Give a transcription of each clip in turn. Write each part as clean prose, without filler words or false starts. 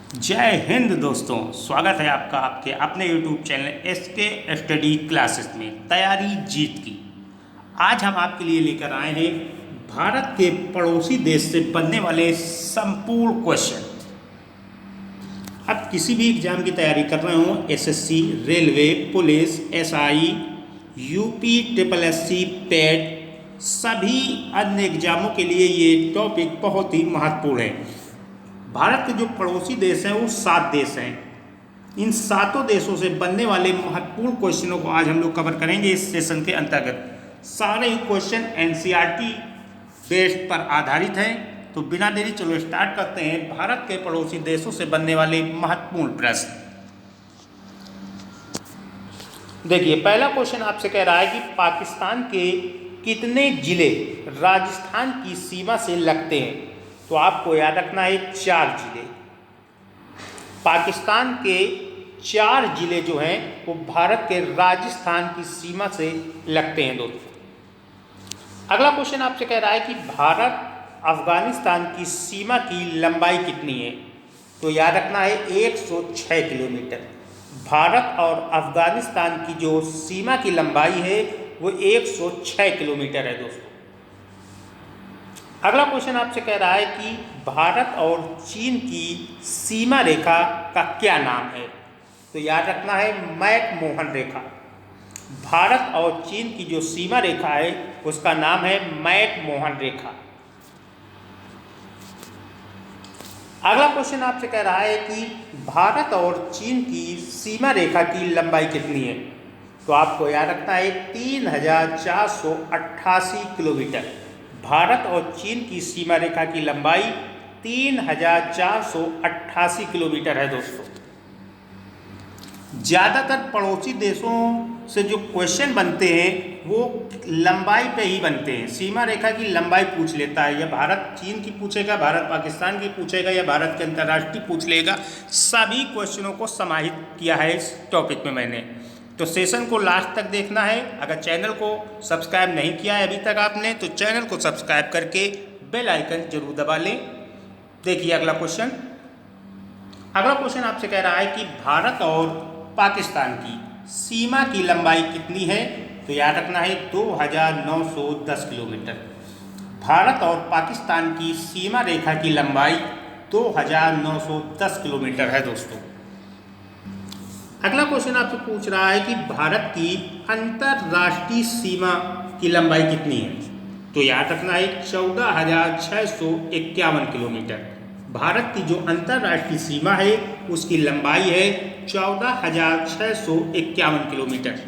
जय हिंद दोस्तों, स्वागत है आपका आपके अपने YouTube channel SK study classes में तैयारी जीत की। आज हम आपके लिए लेकर आए हैं भारत के पड़ोसी देश से बनने वाले संपूर्ण क्वेश्चन। आप किसी भी एग्जाम की तैयारी कर रहे हो, SSC, railway, police, SI, UP, SSC, पेट, सभी अन्य एग्जामों के लिए ये टॉपिक बहुत ही महत्वपूर्ण है। भारत के जो पड़ोसी देश हैं वो 7 देश हैं। इन 7 देशों से बनने वाले महत्वपूर्ण क्वेश्चनों को आज हम लोग कवर करेंगे इस सेशन के अंतर्गत। सारे ही क्वेश्चन NCERT बेस्ड पर आधारित हैं। तो बिना देरी चलो स्टार्ट करते हैं भारत के पड़ोसी देशों से बनने वाले महत्वपूर्ण प्रश्न। देखिए, पहला क्वेश्चन आपसे कह रहा है कि पाकिस्तान के कितने जिले राजस्थान की सीमा से लगते हैं। तो आपको याद रखना है 4 जिले। पाकिस्तान के 4 जिले जो हैं वो भारत के राजस्थान की सीमा से लगते हैं दोस्तों। अगला क्वेश्चन आपसे कह रहा है कि भारत अफगानिस्तान की सीमा की लंबाई कितनी है। तो याद रखना है 106 किलोमीटर। भारत और अफगानिस्तान की जो सीमा की लंबाई है वो 106 किलोमीटर है दोस्तों। अगला क्वेश्चन आपसे कह रहा है कि भारत और चीन की सीमा रेखा का क्या नाम है। तो याद रखना है मैक-मोहन रेखा। भारत और चीन की जो सीमा रेखा है उसका नाम है मैक-मोहन रेखा। अगला क्वेश्चन आपसे कह रहा है कि भारत और चीन की सीमा रेखा की लंबाई कितनी है। तो आपको याद रखना है 3488 किलोमीटर। भारत और चीन की सीमा रेखा की लंबाई 3488 किलोमीटर है दोस्तों। ज़्यादातर पड़ोसी देशों से जो क्वेश्चन बनते हैं वो लंबाई पे ही बनते हैं। सीमा रेखा की लंबाई पूछ लेता है, या भारत चीन की पूछेगा, भारत पाकिस्तान की पूछेगा, या भारत के अंतर्राष्ट्रीय पूछ लेगा। सभी क्वेश्चनों को समाहित किया है इस टॉपिक में मैंने। तो सेशन को लास्ट तक देखना है। अगर चैनल को सब्सक्राइब नहीं किया है अभी तक आपने, तो चैनल को सब्सक्राइब करके बेल आइकन जरूर दबा लें। देखिए अगला क्वेश्चन आपसे कह रहा है कि भारत और पाकिस्तान की सीमा की लंबाई कितनी है। तो याद रखना है 2910 किलोमीटर। भारत और पाकिस्तान की सीमा रेखा की लंबाई 2910 किलोमीटर है दोस्तों। अगला क्वेश्चन आपसे पूछ रहा है कि भारत की अंतर्राष्ट्रीय सीमा की लंबाई कितनी है। तो याद रखना है 14,651 किलोमीटर। भारत की जो अंतर्राष्ट्रीय सीमा है उसकी लंबाई है 14,651 किलोमीटर।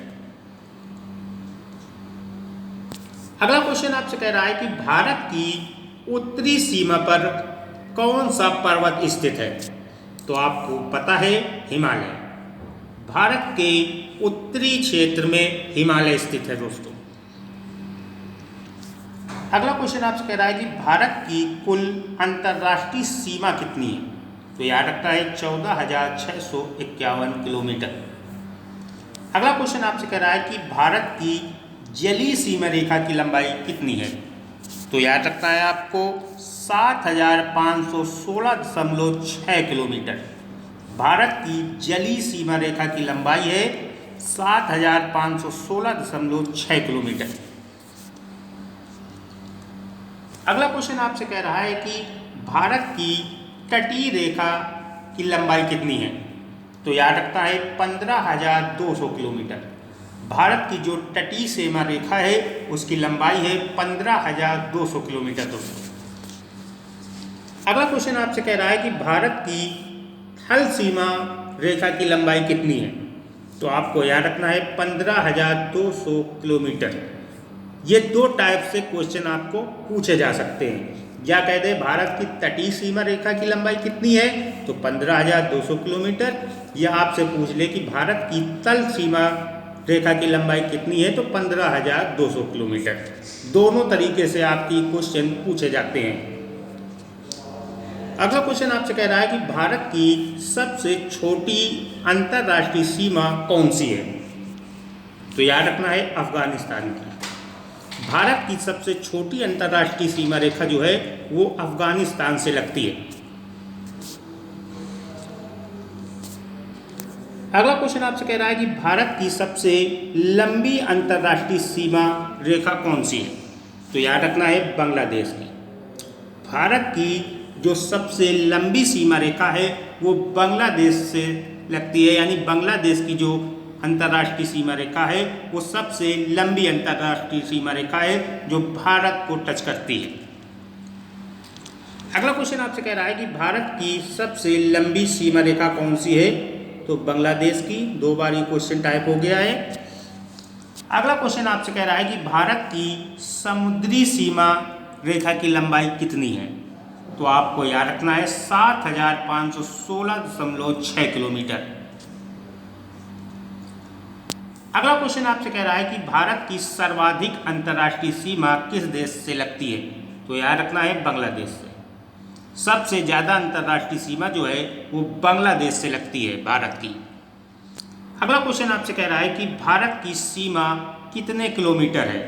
अगला क्वेश्चन आपसे कह रहा है कि भारत की उत्तरी सीमा पर कौन सा पर्वत स्थित है। तो आपको पता है हिमालय। भारत के उत्तरी क्षेत्र में हिमालय स्थित है दोस्तों। अगला क्वेश्चन आपसे कह रहा है कि भारत की कुल अंतर्राष्ट्रीय सीमा कितनी है। तो याद रखना है 14,651 किलोमीटर। अगला क्वेश्चन आपसे कह रहा है कि भारत की जलीय सीमा रेखा की लंबाई कितनी है। तो याद रखना है आपको 7,516.6 किलोमीटर। भारत की जलीय सीमा रेखा की लंबाई है 7,516.6 किलोमीटर। अगला क्वेश्चन आपसे कह रहा है कि भारत की तटीय रेखा की लंबाई कितनी है। तो याद रखना है 15,200 किलोमीटर। भारत की जो तटीय सीमा रेखा है उसकी लंबाई है 15,200 किलोमीटर दोस्तों। अगला क्वेश्चन आपसे कह रहा है कि भारत की थल सीमा रेखा की लंबाई कितनी है। तो आपको याद रखना है 15,200 किलोमीटर। ये 2 टाइप से क्वेश्चन आपको पूछे जा सकते हैं। या कह दे भारत की तटीय सीमा रेखा की लंबाई कितनी है तो 15,200 किलोमीटर, या आपसे पूछ ले कि भारत की तल सीमा रेखा की लंबाई कितनी है तो 15,200 किलोमीटर। दोनों तरीके से आपकी क्वेश्चन पूछे जाते हैं। अगला क्वेश्चन आपसे कह रहा है कि भारत की सबसे छोटी अंतर्राष्ट्रीय सीमा कौन सी है। तो याद रखना है अफगानिस्तान की। भारत की सबसे छोटी अंतर्राष्ट्रीय सीमा रेखा जो है वो अफगानिस्तान से लगती है। अगला क्वेश्चन आपसे कह रहा है कि भारत की सबसे लंबी अंतर्राष्ट्रीय सीमा रेखा कौन सी है? तो याद रखना है बांग्लादेश की। भारत की जो सबसे लंबी सीमा रेखा है वो बांग्लादेश से लगती है, यानी बांग्लादेश की जो अंतर्राष्ट्रीय सीमा रेखा है वो सबसे लंबी अंतर्राष्ट्रीय सीमा रेखा है जो भारत को टच करती है। अगला क्वेश्चन आपसे कह रहा है कि भारत की सबसे लंबी सीमा रेखा कौन सी है? तो बांग्लादेश की। 2 बार ये क्वेश्चन टाइप हो गया है। अगला क्वेश्चन आपसे कह रहा है कि भारत की समुद्री सीमा रेखा की लंबाई कितनी है? तो आपको याद रखना है 7516.6 किलोमीटर। अगला क्वेश्चन आपसे कह रहा है कि भारत की सर्वाधिक अंतर्राष्ट्रीय सीमा किस देश से लगती है? तो याद रखना है बांग्लादेश से। सबसे ज़्यादा अंतर्राष्ट्रीय सीमा जो है वो बांग्लादेश से लगती है भारत की। अगला क्वेश्चन आपसे कह रहा है कि भारत की सीमा कितने किलोमीटर है?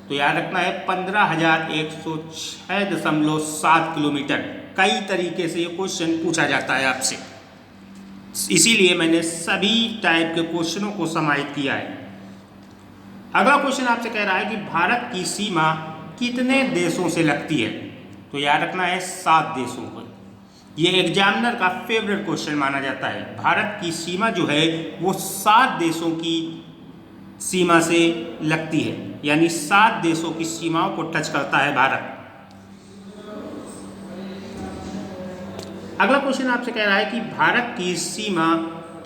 तो याद रखना है 15,106.7 किलोमीटर। कई तरीके से ये क्वेश्चन पूछा जाता है आपसे, इसीलिए मैंने सभी टाइप के क्वेश्चनों को समाहित किया है। अगला क्वेश्चन आपसे कह रहा है कि भारत की सीमा कितने देशों से लगती है? तो याद रखना है 7 देशों को। ये एग्जामिनर का फेवरेट क्वेश्चन माना जाता है। भारत की सीमा जो है वो 7 देशों की सीमा से लगती है, यानी 7 देशों की सीमाओं को टच करता है भारत। अगला क्वेश्चन आपसे कह रहा है कि भारत की सीमा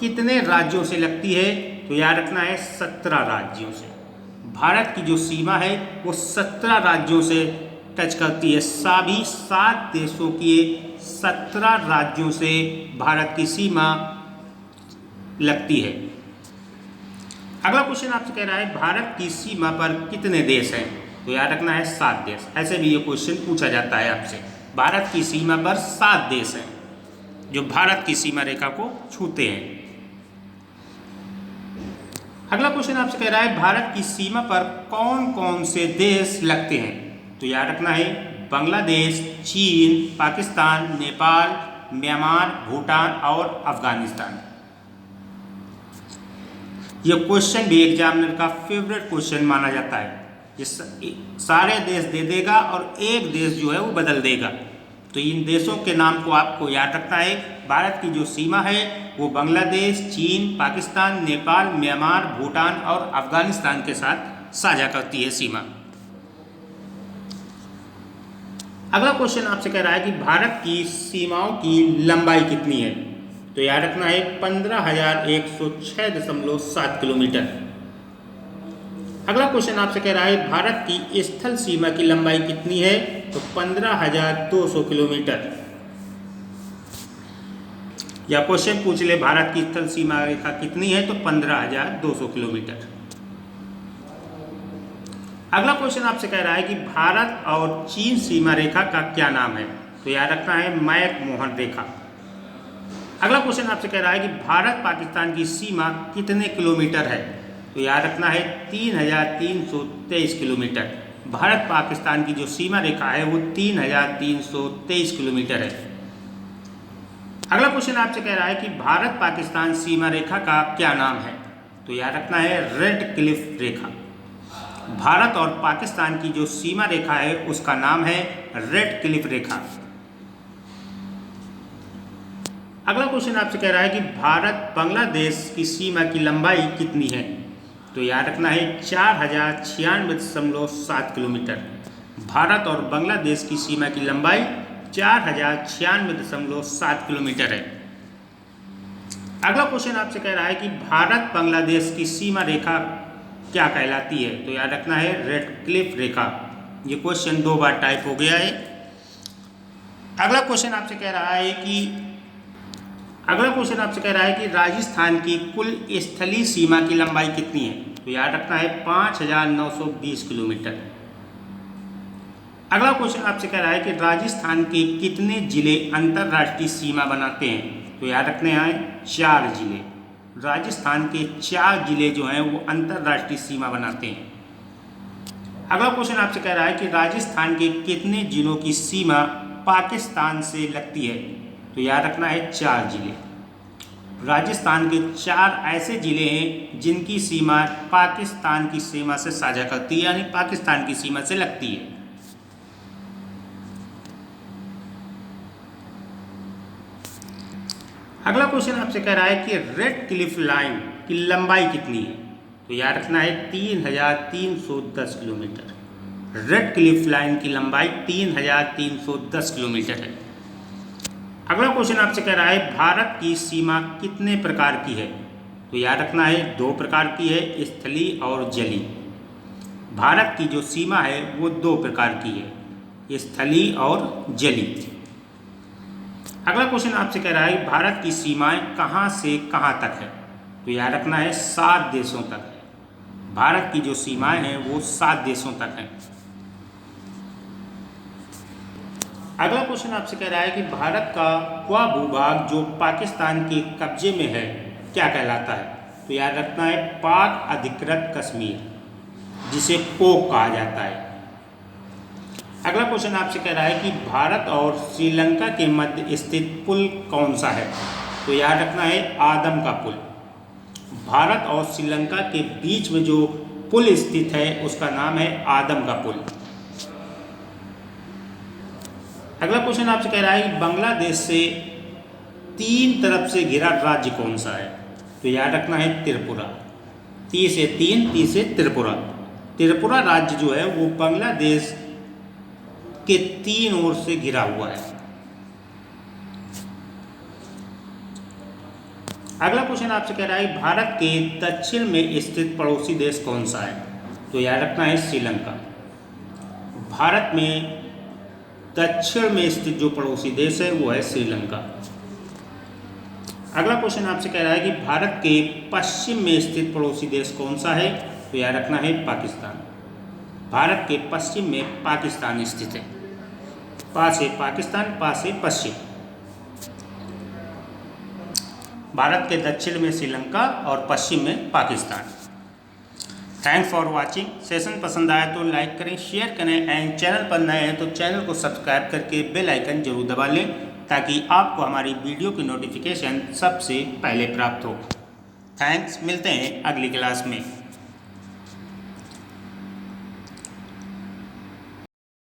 कितने राज्यों से लगती है? तो याद रखना है 17 राज्यों से। भारत की जो सीमा है वो 17 राज्यों से टच करती है। सभी 7 देशों के 17 राज्यों से भारत की सीमा लगती है। अगला क्वेश्चन आपसे कह रहा है भारत की सीमा पर कितने देश हैं? तो याद रखना है 7 देश। ऐसे भी ये क्वेश्चन पूछा जाता है आपसे। भारत की सीमा पर 7 देश हैं जो भारत की सीमा रेखा को छूते हैं। अगला क्वेश्चन आपसे कह रहा है भारत की सीमा पर कौन कौन से देश लगते हैं? तो याद रखना है बांग्लादेश, चीन, पाकिस्तान, नेपाल, म्यांमार, भूटान और अफगानिस्तान। यह क्वेश्चन भी एग्जामिनर का फेवरेट क्वेश्चन माना जाता है। ये सारे देश दे देगा और एक देश जो है वो बदल देगा। तो इन देशों के नाम को आपको याद रखना है। भारत की जो सीमा है वो बांग्लादेश, चीन, पाकिस्तान, नेपाल, म्यांमार, भूटान और अफगानिस्तान के साथ साझा करती है सीमा। अगला क्वेश्चन आपसे कह रहा है कि भारत की सीमाओं की लंबाई कितनी है? तो याद रखना है 15,106.7 किलोमीटर। अगला क्वेश्चन आपसे कह रहा है भारत की स्थल सीमा की लंबाई कितनी है? तो 15,200 किलोमीटर। या क्वेश्चन पूछ ले भारत की स्थल सीमा रेखा कितनी है? तो 15,200 किलोमीटर। अगला क्वेश्चन आपसे कह रहा है कि भारत और चीन सीमा रेखा का क्या नाम है? तो याद रखना है मैक-मोहन रेखा। अगला क्वेश्चन आपसे कह रहा है कि भारत पाकिस्तान की सीमा कितने किलोमीटर है? तो याद रखना है 3,323 किलोमीटर। भारत पाकिस्तान की जो सीमा रेखा है वो 3,323 किलोमीटर है। अगला क्वेश्चन आपसे कह रहा है कि भारत पाकिस्तान सीमा रेखा का क्या नाम है? तो याद रखना है रेड क्लिफ रेखा। भारत और पाकिस्तान की जो सीमा रेखा है उसका नाम है रेड क्लिफ रेखा। अगला क्वेश्चन आपसे कह रहा है कि भारत बांग्लादेश की सीमा की लंबाई कितनी है? तो याद रखना है 4,096.7 किलोमीटर। भारत और बांग्लादेश की सीमा की लंबाई 4,096.7 किलोमीटर है। अगला क्वेश्चन आपसे कह रहा है कि भारत बांग्लादेश की सीमा रेखा क्या कहलाती है? तो याद रखना है रेड क्लिफ रेखा। ये क्वेश्चन 2 बार टाइप हो गया है। अगला क्वेश्चन आपसे कह रहा है कि राजस्थान की कुल स्थलीय सीमा की लंबाई कितनी है? तो याद रखना है 5,920 किलोमीटर। अगला क्वेश्चन आपसे कह रहा है कि राजस्थान के कितने जिले अंतर्राष्ट्रीय सीमा बनाते हैं? तो याद रखने हैं 4 जिले। राजस्थान के 4 जिले जो हैं वो अंतर्राष्ट्रीय सीमा बनाते हैं। अगला क्वेश्चन आपसे कह रहा है कि राजस्थान के कितने जिलों की सीमा पाकिस्तान से लगती है? तो याद रखना है 4 जिले। राजस्थान के 4 ऐसे ज़िले हैं जिनकी सीमा पाकिस्तान की सीमा से साझा करती है, यानी पाकिस्तान की सीमा से लगती है। अगला क्वेश्चन आपसे कह रहा है कि रेड क्लिफ लाइन की लंबाई कितनी है? तो याद रखना है 3310 किलोमीटर। रेड क्लिफ लाइन की लंबाई 3310 किलोमीटर है। अगला क्वेश्चन आपसे कह रहा है भारत की सीमा कितने प्रकार की है? तो याद रखना है 2 प्रकार की है, स्थलीय और जलीय। भारत की जो सीमा है वो 2 प्रकार की है, स्थलीय और जलीय। अगला क्वेश्चन आपसे कह रहा है भारत की सीमाएं कहाँ से कहाँ तक है? तो याद रखना है 7 देशों तक है। भारत की जो सीमाएं हैं वो 7 देशों तक हैं। अगला क्वेश्चन आपसे कह रहा है कि भारत का वह भूभाग जो पाकिस्तान के कब्जे में है क्या कहलाता है? तो याद रखना है पाक अधिकृत कश्मीर, जिसे पोक कहा जाता है। अगला क्वेश्चन आपसे कह रहा है कि भारत और श्रीलंका के मध्य स्थित पुल कौन सा है? तो याद रखना है आदम का पुल। भारत और श्रीलंका के बीच में जो पुल स्थित है उसका नाम है आदम का पुल। अगला क्वेश्चन आपसे कह रहा है कि बांग्लादेश से 3 तरफ से घिरा राज्य कौन सा है? तो याद रखना है त्रिपुरा। 3 से 3 से त्रिपुरा। त्रिपुरा राज्य जो है वो बांग्लादेश के 3 ओर से घिरा हुआ है। अगला क्वेश्चन आपसे कह रहा है भारत के दक्षिण में स्थित पड़ोसी देश कौन सा है? तो याद रखना है श्रीलंका। भारत में दक्षिण में स्थित जो पड़ोसी देश है वो है श्रीलंका। अगला क्वेश्चन आपसे कह रहा है कि भारत के पश्चिम में स्थित पड़ोसी देश कौन सा है? तो याद रखना है पाकिस्तान। भारत के पश्चिम में पाकिस्तान स्थित है। पा से पाकिस्तान, पा से पश्चिम। भारत के दक्षिण में श्रीलंका और पश्चिम में Pakistan. Thanks for watching. Session पसंद आया तो लाइक करें, शेयर करें एंड चैनल पर नए हैं तो चैनल को सब्सक्राइब करके बेल आइकन जरूर दबा लें ताकि आपको हमारी वीडियो की नोटिफिकेशन सबसे पहले प्राप्त हो। थैंक्स, मिलते हैं अगली क्लास में।